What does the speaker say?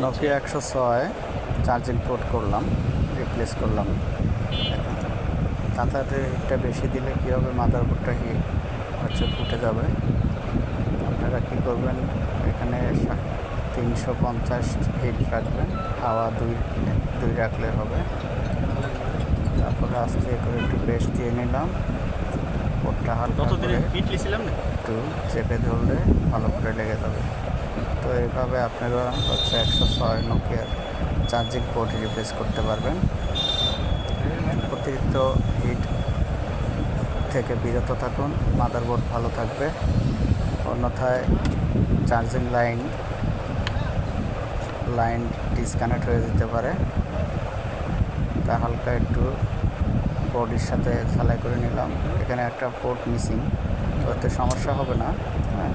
Nokia 106 charging port করলাম, replace করলাম। তাড়াতাড়িটা বেশি দিলে কী হবে, মাদারবোর্ডটা ফুটে যাবে। আপনারা কী করবেন, এখানে 350 হিট রাখবেন, হাওয়া দুই রাখলে হবে। তারপরে আস্তে করে একটু পেস্ট দিয়ে নিলাম, পোর্টটা হালকা করে একটু চেপে ধরলে ভালো করে লেগে যাবে। তো এইভাবে আপনারা 106 নোকিয়ার চার্জিং পোর্ট রিপ্লেস করতে পারবেন। অতিরিক্ত হিট থেকে বিরত থাকুন, মাদারবোর্ড ভালো থাকবে। অন্যথায় চার্জিং লাইন ডিসকানেক্ট হয়ে যেতে পারে। তা হালকা একটু বডির সাথে ঝালাই করে নিলাম। এখানে একটা পোর্ট মিসিং, তো এতে সমস্যা হবে না। হ্যাঁ,